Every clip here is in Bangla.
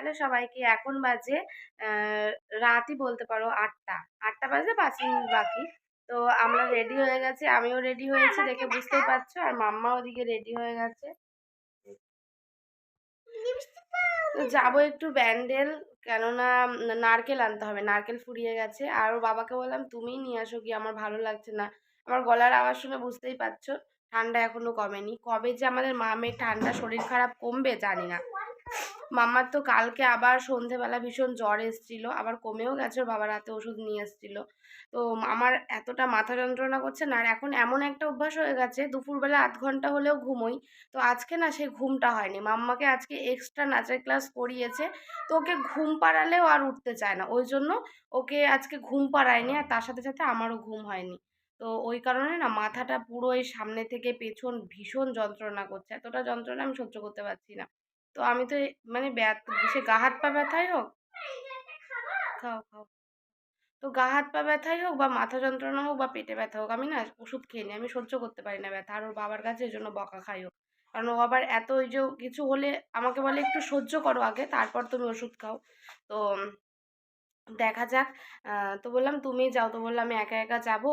সকালে সবাইকে। এখন বাজে রাতই বলতে পারো ৮টা। ৮টা বাজে ৫ মিনিট বাকি। তো আমরা রেডি হয়ে গেছি। আমিও রেডি হয়েছি দেখে বুঝতেই পারছো। আর মাম্মা ওদিকে রেডি হয়ে গেছে। তো যাবো একটু ব্যান্ডেল, কেননা নারকেল আনতে হবে। নারকেল ফুরিয়ে গেছে। আর ওর বাবাকে বললাম তুমিই নিয়ে আসো গিয়ে, আমার ভালো লাগছে না। আমার গলার আওয়াজ শুনে বুঝতেই পারছো ঠান্ডা এখনো কমেনি। কবে যে আমাদের মামের ঠান্ডা শরীর খারাপ কমবে জানি না। মাম্মার তো কালকে আবার সন্ধেবেলা ভীষণ জ্বর এসছিল, আবার কমেও গেছে। ওর বাবা রাতে ওষুধ নিয়ে এসছিল। তো আমার এতটা মাথা যন্ত্রণা করছে না। আর এখন এমন একটা অভ্যাস হয়ে গেছে, দুপুরবেলা ০.৫ ঘন্টা হলেও ঘুমোই। তো আজকে না সেই ঘুমটা হয়নি। মাম্মাকে আজকে এক্সট্রা নাচের ক্লাস করিয়েছে। তো ওকে ঘুম পাড়ালেও আর উঠতে চায় না। ওই জন্য ওকে আজকে ঘুম পাড়ায়নি, আর তার সাথে সাথে আমারও ঘুম হয়নি। তো ওই কারণে না মাথাটা পুরো এই সামনে থেকে পেছন ভীষণ যন্ত্রণা করছে। এতটা যন্ত্রণা আমি সহ্য করতে পারছি না। তো আমি তো মানে সে গা হাত পা ব্যথাই হোক, খাও খাও, তো গা হাত পা ব্যথাই হোক বা মাথা যন্ত্রণা হোক বা পেটে ব্যথা হোক, আমি না ওষুধ খেয়ে নিই। আমি সহ্য করতে পারি না ব্যথা। আর ওর বাবার কাছে এই জন্য বকা খাইও। কারণ ও আবার এত ওই যে কিছু হলে আমাকে বলে একটু সহ্য করো আগে, তারপর তুমি ওষুধ খাও। তো দেখা যাক। তো বললাম তুমি যাও। তো বললাম আমি একা একা যাবো,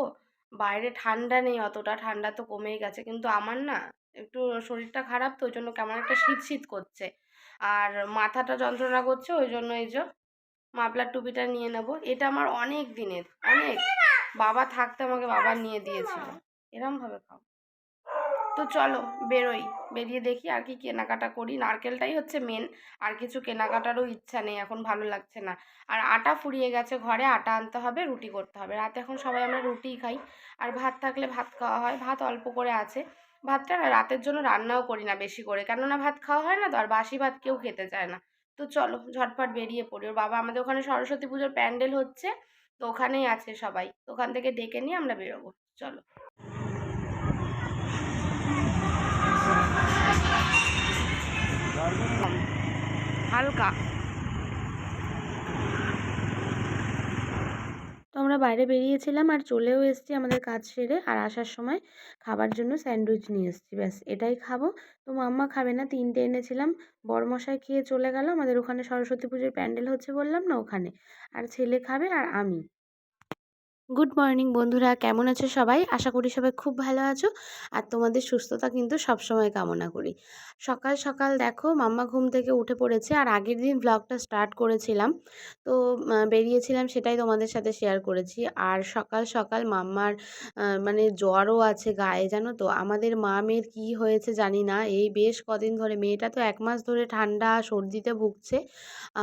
বাইরে ঠান্ডা নেই অতটা, ঠান্ডা তো কমেই গেছে, কিন্তু আমার না একটু শরীরটা খারাপ, তো ওই জন্য কেমন একটা শীত শীত করছে। আর মাথাটা যন্ত্রণা করছে, ওই জন্য এই যে মাফলার টুপিটা নিয়ে নেব। এটা আমার অনেক দিনের, অনেক, বাবা থাকতে আমাকে বাবা নিয়ে দিয়েছিল। এরম ভাবে খাও। তো চলো বেরোই, বেরিয়ে দেখি আর কি কেনাকাটা করি। নারকেলটাই হচ্ছে মেন, আর কিছু কেনাকাটারও ইচ্ছা নেই এখন, ভালো লাগছে না। আর আটা ফুরিয়ে গেছে ঘরে, আটা আনতে হবে, রুটি করতে হবে। রাতে এখন সবাই আমরা রুটিই খাই। আর ভাত থাকলে ভাত খাওয়া হয়, ভাত অল্প করে আছে। ভাতটা না রাতের জন্য রান্নাও করি না বেশি করে, কেননা ভাত খাওয়া হয় না তো, আর বাসি ভাত কেউ খেতে চায় না। তো চলো ঝটপট বেরিয়ে পড়ি। ওর বাবা আমাদের ওখানে সরস্বতী পুজোর প্যান্ডেল হচ্ছে, তো ওখানেই আছে সবাই, তো ওখান থেকে ডেকে নিয়ে আমরা বেরোবো। চলো। হালকা। তো আমরা বাইরে বেরিয়েছিলাম আর চলেও এসেছি আমাদের কাজ সেরে। আর আসার সময় খাবার জন্য স্যান্ডউইচ নিয়ে এসেছি, ব্যাস এটাই খাবো। তো মাম্মা খাবে না, 3টে এনেছিলাম। বড়মশাই খেয়ে চলে গেল, আমাদের ওখানে সরস্বতী পুজোর প্যান্ডেল হচ্ছে বললাম না, ওখানে। আর ছেলে খাবে আর আমি। গুড মর্নিং বন্ধুরা, কেমন আছো সবাই? আশা করি সবাই খুব ভালো আছো। আর তোমাদের সুস্থতা কিন্তু সবসময় কামনা করি। সকাল সকাল দেখো মাম্মা ঘুম থেকে উঠে পড়েছে, আর আগের দিন ব্লগটা স্টার্ট করেছিলাম, তো বেরিয়েছিলাম, সেটাই তোমাদের সাথে শেয়ার করেছি। আর সকাল সকাল মাম্মার মানে জ্বরও আছে গায়ে, জানো তো। আমাদের মামের কি হয়েছে জানি না, এই বেশ কদিন ধরে, মেয়েটা তো 1 মাস ধরে ঠান্ডা সর্দিতে ভুগছে।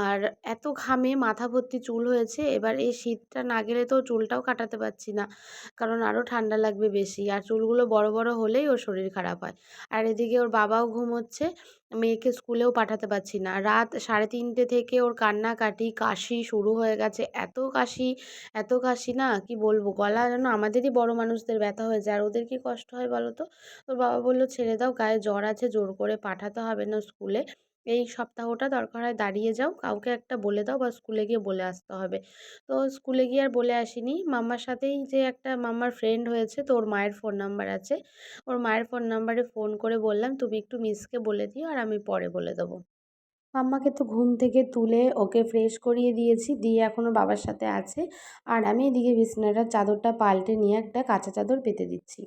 আর এত ঘামে মাথা ভর্তি চুল হয়েছে। এবার এই শীতটা না গেলে তো চুলটাও কাটাতে পারছি না, কারণ আরও ঠান্ডা লাগবে বেশি। আর চুলগুলো বড় বড় হলেই ওর শরীর খারাপ হয়। আর এদিকে ওর বাবাও ঘুমোচ্ছে, মেয়েকে স্কুলেও পাঠাতে পারছি না। রাত 3:30 থেকে ওর কান্নাকাটি, কাশি শুরু হয়ে গেছে। এত কাশি, এত কাশি না কি বলবো, গলা যেন আমাদেরই বড় মানুষদের ব্যথা হয়ে যায়। আর ওদের কি কষ্ট হয় বলো তো। ওর বাবা বললো ছেড়ে দাও, গায়ে জ্বর আছে, জোর করে পাঠাতে হবে না স্কুলে। এই সপ্তাহটা দরকার হয় দাঁড়িয়ে যাও, কাউকে একটা বলে দাও, বা স্কুলে গিয়ে বলে আসতে হবে। তো স্কুলে গিয়ে আর বলে আসিনি। মাম্মার সাথেই যে একটা মাম্মার ফ্রেন্ড হয়েছে, তো ওর মায়ের ফোন নাম্বার আছে, ওর মায়ের ফোন নাম্বারে ফোন করে বললাম তুমি একটু মিসকে বলে দিও, আর আমি পরে বলে দেবো। মাম্মাকে তো ঘুম থেকে তুলে ওকে ফ্রেশ করিয়ে দিয়েছি, দিয়ে এখনও বাবার সাথে আছে। আর আমি এদিকে বিছানাটার চাদরটা পাল্টে নিয়ে একটা কাঁচা চাদর পেতে দিচ্ছি।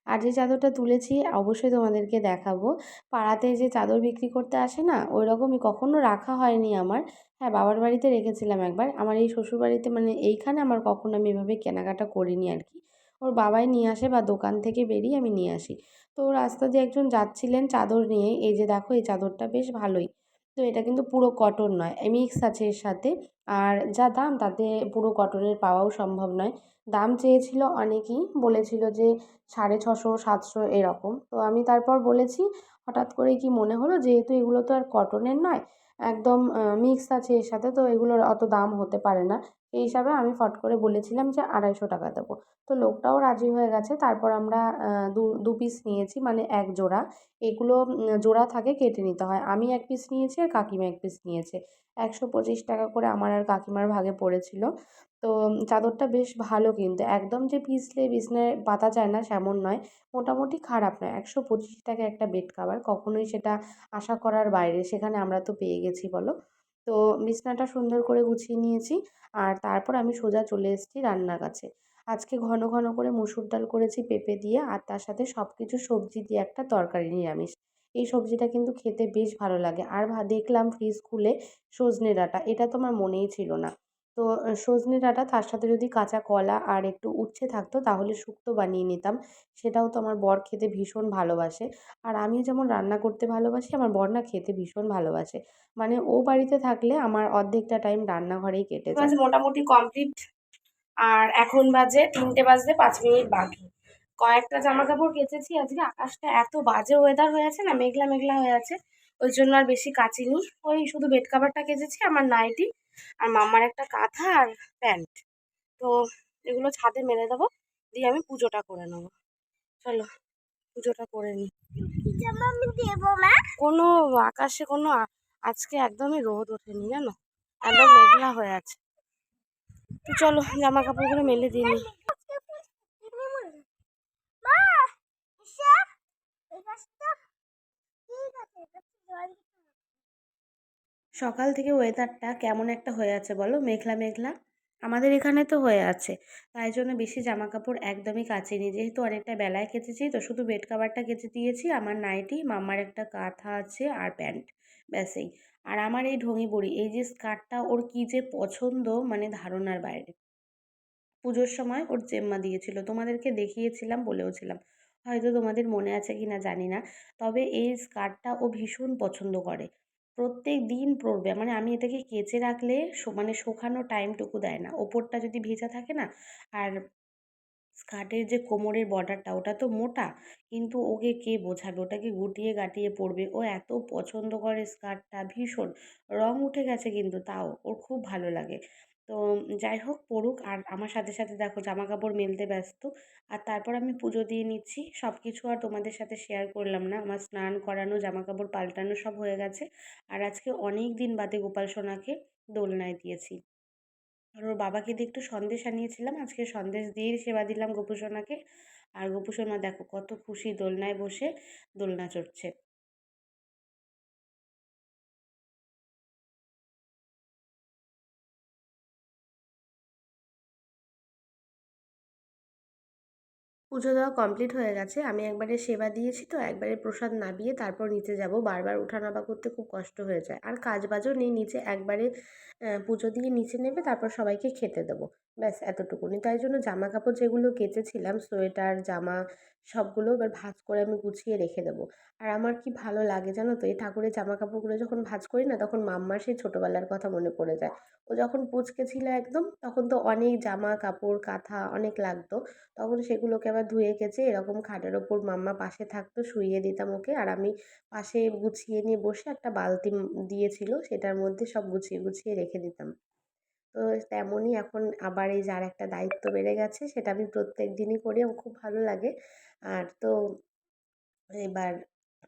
আর যে চাদরটা তুলেছি অবশ্যই তোমাদেরকে দেখাবো। পাড়াতে যে চাদর বিক্রি করতে আসে না, ওই রকমই, কখনো রাখা হয়নি আমার। হ্যাঁ, বাবার বাড়িতে রেখেছিলাম একবার, আমার এই শ্বশুর বাড়িতে মানে এইখানে আমার কখনো আমি এভাবে কেনাকাটা করিনি আর কি। ওর বাবাই নিয়ে আসে বা দোকান থেকে বেরিয়ে আমি নিয়ে আসি। তো রাস্তা দিয়ে একজন যাচ্ছিলেন চাদর নিয়ে, এই যে দেখো এই চাদরটা বেশ ভালোই। তো এটা কিন্তু পুরো কটন নয়, মিক্স আছে এর সাথে। আর যা দাম তাতে পুরো কটনের পাওয়াও সম্ভব নয়। দাম চেয়েছিল অনেকেই, বলেছিল যে 650 700 এরকম। তো আমি তারপর বলেছি, হঠাৎ করে কি মনে হলো যেহেতু এগুলো তো আর কটনের নয়, একদম মিক্স আছে এর সাথে, তো এগুলোর অত দাম হতে পারে না। এই হিসাবে আমি ফট করে বলেছিলাম যে 250 টাকা দেবো। তো লোকটাও রাজি হয়ে গেছে। তারপর আমরা দু দু পিস নিয়েছি, মানে এক জোড়া। এগুলো জোড়া থাকে, কেটে নিতে হয়। আমি 1 পিস নিয়েছি আর কাকিমা 1 পিস নিয়েছে। 125 টাকা করে আমার আর কাকিমার ভাগে পড়েছিল। তো চাদরটা বেশ ভালো, কিন্তু একদম যে পিছলে বিছানায় পাতা যায় না সেমন নয়, মোটামুটি খারাপ নয়। 125 টাকায় একটা বেড কাভার কখনোই সেটা আশা করার বাইরে, সেখানে আমরা তো পেয়ে গেছি বলো। তো বিছানাটা সুন্দর করে গুছিয়ে নিয়েছি আর তারপর আমি সোজা চলে এসেছি রান্নার কাছে। আজকে ঘন ঘন করে মুসুর ডাল করেছি পেঁপে দিয়ে আর তার সাথে সব কিছু সবজি দিয়ে একটা তরকারি নিরামিষ। এই সবজিটা কিন্তু খেতে বেশ ভালো লাগে। আর দেখলাম ফ্রিজ খুলে সজনে ডাঁটা, এটা তো আমার মনেই ছিল না। তো সজনে ডাঁটা তার সাথে যদি কাঁচা কলা আর একটু উচ্ছে থাকতো তাহলে শুক্তো বানিয়ে নিতাম। সেটাও তো আমার বর খেতে ভীষণ ভালোবাসে। আর আমি যেমন রান্না করতে ভালোবাসি, আমার বর না খেতে ভীষণ ভালোবাসে। মানে ও বাড়িতে থাকলে আমার অর্ধেকটা টাইম রান্নাঘরেই কেটে যায়। মোটামুটি কমপ্লিট। আর এখন বাজে 3টে বাজতে 5 মিনিট বাকি। কয়েকটা জামা কাপড় কেচেছি আজকে। আকাশটা এত বাজে ওয়েদার হয়ে আছে না, মেঘলা মেঘলা হয়ে আছে, ওই জন্য আর বেশি কাচিনি। ওই শুধু বেড কাভারটা কেচেছি, আমার নাইটি আর মাম্মার একটা কাঁথা আর প্যান্ট। তো এগুলো ছাদে মেলে দেবো, দিয়ে আমি পুজোটা করে নেবো। চলো পুজোটা করে নিই। কোনো আকাশে কোনো আজকে একদমই রোদ ওঠেনি জানো, একদম মেঘলা হয়ে আছে। তো চলো জামা কাপড়গুলো মেলে দিয়ে নিই। সকাল থেকে ওয়েদারটা কেমন একটা হয়ে আছে বলো, মেঘলা মেঘলা। আমাদের এখানে তো হয়ে আছে, তাই জন্য বেশি জামা কাপড় একদমই কাচিনি। যেহেতু অনেকটা বেলায় কেচেছি তো শুধু বেড কাভারটা কেচে দিয়েছি, আমার নাইটি, মাম্মার একটা কাঁথা আছে আর প্যান্ট, ব্যাসেই। আর আমার এই ঢঙি বুড়ি, এই যে স্কার্টটা ওর কী যে পছন্দ, মানে ধারণার বাইরে। পুজোর সময় ওর জেম্মা দিয়েছিল, তোমাদেরকে দেখিয়েছিলাম, বলেওছিলাম, হয়তো তোমাদের মনে আছে কি না জানি না। তবে এই স্কার্টটা ও ভীষণ পছন্দ করে, প্রত্যেক দিন পরবে। মানে আমি এটাকে কেচে রাখলে মানে শোকানোর টাইমটুকু দেয় না। ওপরটা যদি ভেজা থাকে না, আর স্কার্টের যে কোমরের বর্ডারটা ওটা তো মোটা, কিন্তু ওকে কে বোঝাবে, ওটাকে গুটিয়ে গাটিয়ে পরবে। ও এত পছন্দ করে স্কার্টটা ভীষণ। রং উঠে গেছে কিন্তু তাও ওর খুব ভালো লাগে। তো যাই হোক, পড়ুক। আর আমার সাথে সাথে দেখো জামা কাপড় মেলতে ব্যস্ত। আর তারপর আমি পুজো দিয়ে নিচ্ছি। সব কিছু আর তোমাদের সাথে শেয়ার করলাম না, আমার স্নান করানো, জামা কাপড় পাল্টানো সব হয়ে গেছে। আর আজকে অনেক দিন বাদে গোপাল সোনাকে দোলনায় দিয়েছি। আর ওর বাবাকে দিয়ে একটু সন্দেশ আনিয়েছিলাম, আজকে সন্দেশ দিয়েই সেবা দিলাম গোপুসোনাকে। আর গোপুসোনা দেখো কত খুশি, দোলনায় বসে দোলনা চড়ছে। পুজো দেওয়া কমপ্লিট হয়ে গেছে। আমি একবারে সেবা দিয়েছি তো একবারে প্রসাদ নাবিয়ে তারপর নিচে যাব। বারবার ওঠানামা করতে খুব কষ্ট হয়ে যায়। আর কাজ বাজও নেই নিচে, একবারে পুজো দিয়ে নিচে নেবে তারপর সবাইকে খেতে দেবো। ব্যাস এতটুকুনি। তাই জন্য জামা কাপড় যেগুলো কেচেছিলাম, সোয়েটার, জামা, সবগুলো এবার ভাঁজ করে আমি গুছিয়ে রেখে দেবো। আর আমার কি ভালো লাগে জানো তো, এই ঠাকুরের জামা কাপড়গুলো যখন ভাঁজ করি না, তখন মাম্মার সেই ছোটোবেলার কথা মনে পড়ে যায়। ও যখন পুচকে ছিল একদম, তখন তো অনেক জামা কাপড় কাঁথা অনেক লাগতো। তখন সেগুলোকে আবার ধুয়ে কেচে এরকম খাটের ওপর মাম্মা পাশে থাকতো, শুইয়ে দিতাম ওকে। আর আমি পাশে গুছিয়ে নিয়ে বসে একটা বালতি দিয়েছিল, সেটার মধ্যে সব গুছিয়ে গুছিয়ে রেখে দিতাম। তো তেমনই এখন আবার এই যার একটা দায়িত্ব বেড়ে গেছে, সেটা আমি প্রত্যেক দিনই করি, আমার খুব ভালো লাগে। আর তো এবার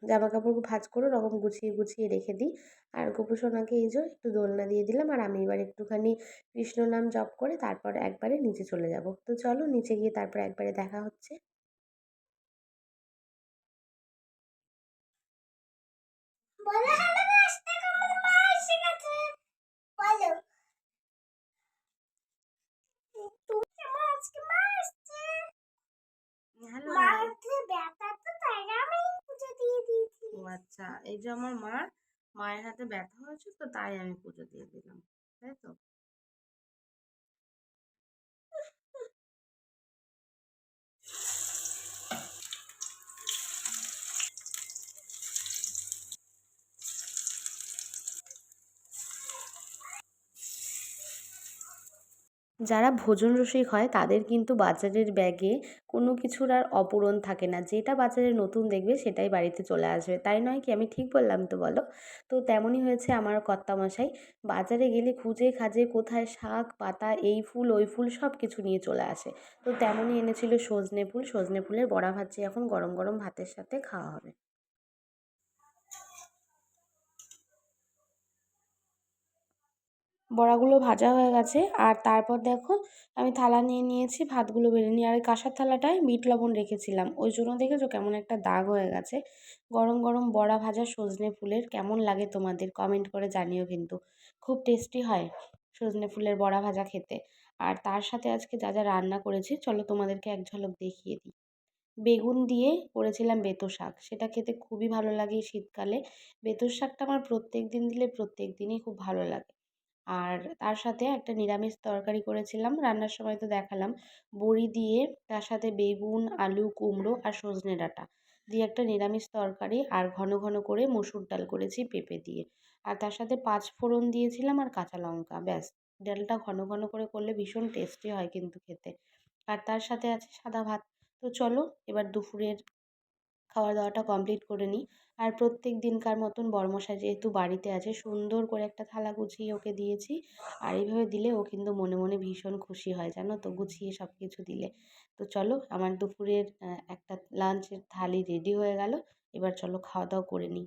জামা কাপড় ভাঁজ করে ওরকম গুছিয়ে গুছিয়ে রেখে দিই। আর গোপু সোনাকে এই যে একটু দোলনা দিয়ে দিলাম, আর আমি এবার একটুখানি কৃষ্ণ নাম জপ করে তারপর একবারে নিচে চলে যাব। তো চলো নিচে গিয়ে তারপর একবারে দেখা হচ্ছে। হ্যালো। ও আচ্ছা, এই যে আমার মায়ের হাতে ব্যথা হয়েছে তো তাই আমি পুজো দিয়ে দিলাম, তাই তো। যারা ভোজন রসিক হয় তাদের কিন্তু বাজারের ব্যাগে কোনো কিছুর আর অপূরণ থাকে না। যেটা বাজারে নতুন দেখবে সেটাই বাড়িতে চলে আসবে, তাই নয় কি? আমি ঠিক বললাম তো বলো? তো তেমনই হয়েছে আমার কর্তামশাই। বাজারে গেলে খুঁজে খাজে কোথায় শাক পাতা, এই ফুল ওই ফুল সব কিছু নিয়ে চলে আসে। তো তেমনই এনেছিল সজনে ফুল, সজনে ফুলের বড়া ভাজছি এখন গরম গরম ভাতের সাথে খাওয়া হবে। বড়াগুলো ভাজা হয়ে গেছে আর তারপর দেখো আমি থালা নিয়ে নিয়েছি, ভাতগুলো বেড়ে নিয়ে। আর ওই কাঁসার থালাটায় বিট লবণ রেখেছিলাম, ওই জন্য দেখেছো কেমন একটা দাগ হয়ে গেছে। গরম গরম বড়া ভাজা সজনে ফুলের কেমন লাগে তোমাদের কমেন্ট করে জানিও কিন্তু। খুব টেস্টি হয় সজনে ফুলের বড়া ভাজা খেতে। আর তার সাথে আজকে যা যা রান্না করেছি চলো তোমাদেরকে এক ঝলক দেখিয়ে দিই। বেগুন দিয়ে করেছিলাম বেতো শাক, সেটা খেতে খুবই ভালো লাগে এই শীতকালে। বেতর শাকটা আমার প্রত্যেক দিন দিলে প্রত্যেক দিনই খুব ভালো লাগে। আর তার সাথে একটা নিরামিষ তরকারি করেছিলাম, রান্নার সময় তো দেখালাম। বড়ি দিয়ে, তার সাথে বেগুন, আলু, কুমড়ো আর সজনে ডাঁটা দিয়ে একটা নিরামিষ তরকারি, আর ঘন ঘন করে মসুর ডাল করেছি পেঁপে দিয়ে। আর তার সাথে ৫ ফোড়ন দিয়েছিলাম আর কাঁচা লঙ্কা, ব্যাস। ডালটা ঘন ঘন করে করলে ভীষণ টেস্টি হয় কিন্তু খেতে। আর তার সাথে আছে সাদা ভাত। তো চলো এবার দুপুরের খাওয়া দাওয়াটা কমপ্লিট করে নিই। আর প্রত্যেক দিনকার মতন বড়মশাই যেহেতু বাড়িতে আছে, সুন্দর করে একটা থালা গুছিয়ে ওকে দিয়েছি। আর এইভাবে দিলে ও কিন্তু মনে মনে ভীষণ খুশি হয়, জানো তো, গুছিয়ে সব কিছু দিলে। তো চলো আমার দুপুরের একটা লাঞ্চের থালি রেডি হয়ে গেল। এবার চলো খাওয়া দাওয়া করে নিই।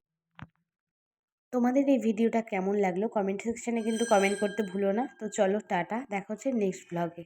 তোমাদের এই ভিডিওটা কেমন লাগলো কমেন্ট সেকশানে কিন্তু কমেন্ট করতে ভুলো না। তো চলো টাটা, দেখা হচ্ছে নেক্সট ব্লগে।